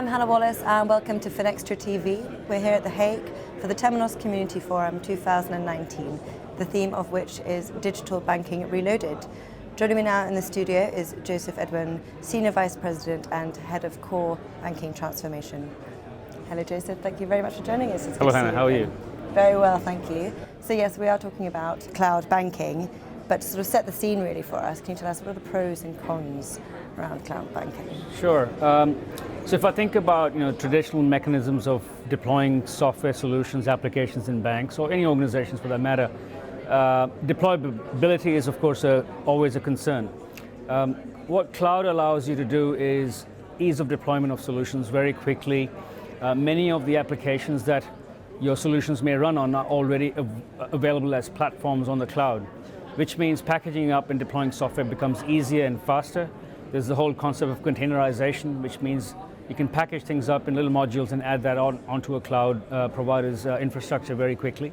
I'm Hannah Wallace and welcome to Finextra TV. We're here at The Hague for the Temenos Community Forum 2019, the theme of which is Digital Banking Reloaded. Joining me now in the studio is Joseph Edwin, Senior Vice President and Head of Core Banking Transformation. Hello Joseph, thank you very much for joining us. Hello Hannah, how are you? Very well, thank you. So yes, we are talking about cloud banking, but to sort of set the scene really for us, can you tell us what are the pros and cons around cloud banking? Sure. So if I think about traditional mechanisms of deploying software solutions, applications in banks, or any organizations for that matter, deployability is of course always a concern. What cloud allows you to do is ease of deployment of solutions very quickly. Many of the applications that your solutions may run on are already available as platforms on the cloud, which means packaging up and deploying software becomes easier and faster. There's the whole concept of containerization, which means you can package things up in little modules and add that onto a cloud provider's infrastructure very quickly.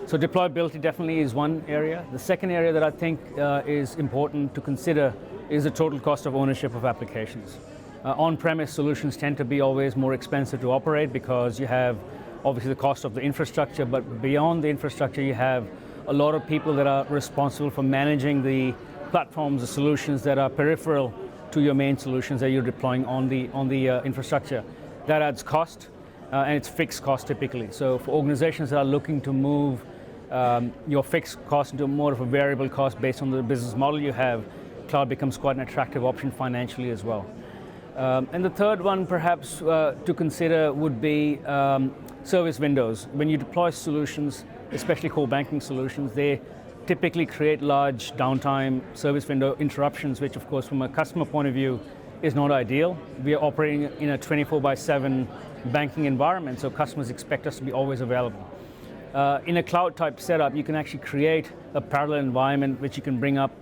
So deployability definitely is one area. The second area that I think is important to consider is the total cost of ownership of applications. On-premise solutions tend to be always more expensive to operate because you have obviously the cost of the infrastructure, but beyond the infrastructure you have a lot of people that are responsible for managing the platforms, the solutions that are peripheral to your main solutions that you're deploying on the infrastructure. That adds cost, and it's fixed cost typically. So for organizations that are looking to move your fixed cost into more of a variable cost based on the business model you have, cloud becomes quite an attractive option financially as well. And the third one perhaps to consider would be service windows. When you deploy solutions, especially core banking solutions, they typically create large downtime service window interruptions, which of course from a customer point of view is not ideal. We are operating in a 24/7 banking environment, so customers expect us to be always available. In a cloud type setup, you can actually create a parallel environment which you can bring up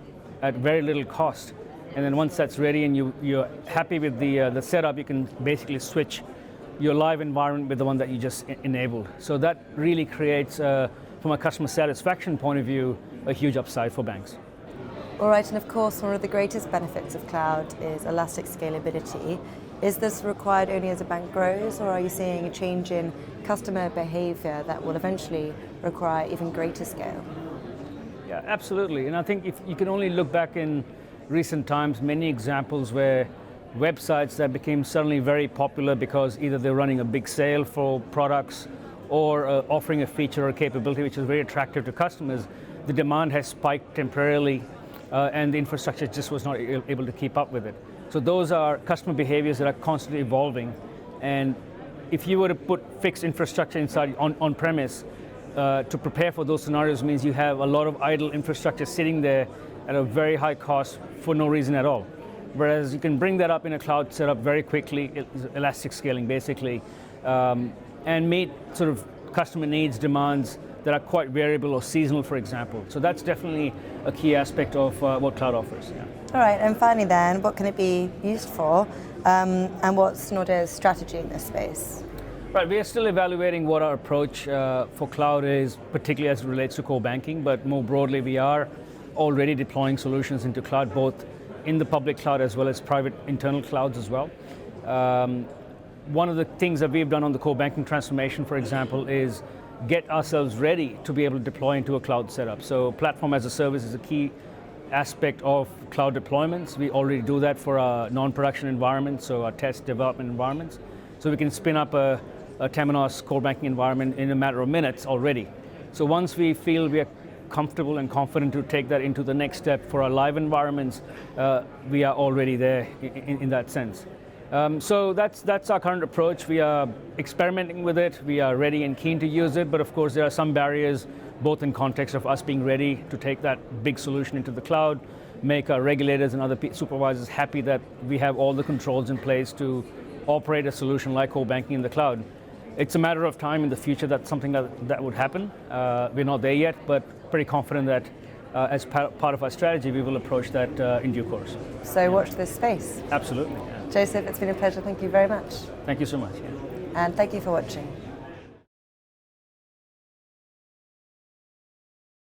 at very little cost. And then once that's ready and you're happy with the setup, you can basically switch your live environment with the one that you just enabled. So that really creates, from a customer satisfaction point of view, a huge upside for banks. All right, and of course one of the greatest benefits of cloud is elastic scalability. Is this required only as a bank grows, or are you seeing a change in customer behavior that will eventually require even greater scale? Yeah, absolutely. And I think if you can only look back in recent times, many examples where websites that became suddenly very popular because either they're running a big sale for products or offering a feature or capability which is very attractive to customers, the demand has spiked temporarily and the infrastructure just was not able to keep up with it. So those are customer behaviors that are constantly evolving, and if you were to put fixed infrastructure inside on-premise to prepare for those scenarios means you have a lot of idle infrastructure sitting there at a very high cost for no reason at all. Whereas you can bring that up in a cloud setup very quickly, elastic scaling basically, and meet sort of customer needs, demands that are quite variable or seasonal, for example. So that's definitely a key aspect of what cloud offers. Yeah. All right, and finally then, what can it be used for, and what's Nordea's strategy in this space? Right, we are still evaluating what our approach for cloud is, particularly as it relates to core banking, but more broadly we are already deploying solutions into cloud, both in the public cloud as well as private internal clouds as well. One of the things that we've done on the core banking transformation, for example, is get ourselves ready to be able to deploy into a cloud setup. So platform as a service is a key aspect of cloud deployments. We already do that for our non-production environments, so our test development environments. So we can spin up a Temenos core banking environment in a matter of minutes already. So once we feel we are comfortable and confident to take that into the next step for our live environments, we are already there in that sense. So that's our current approach. We are experimenting with it. We are ready and keen to use it, but of course there are some barriers, both in context of us being ready to take that big solution into the cloud, make our regulators and other supervisors happy that we have all the controls in place to operate a solution like core banking in the cloud. It's a matter of time in the future that something that would happen. We're not there yet, but pretty confident that as part of our strategy, we will approach that in due course. So watch this space. Absolutely. Yeah. Joseph, it's been a pleasure. Thank you very much. Thank you so much. Yeah. And thank you for watching.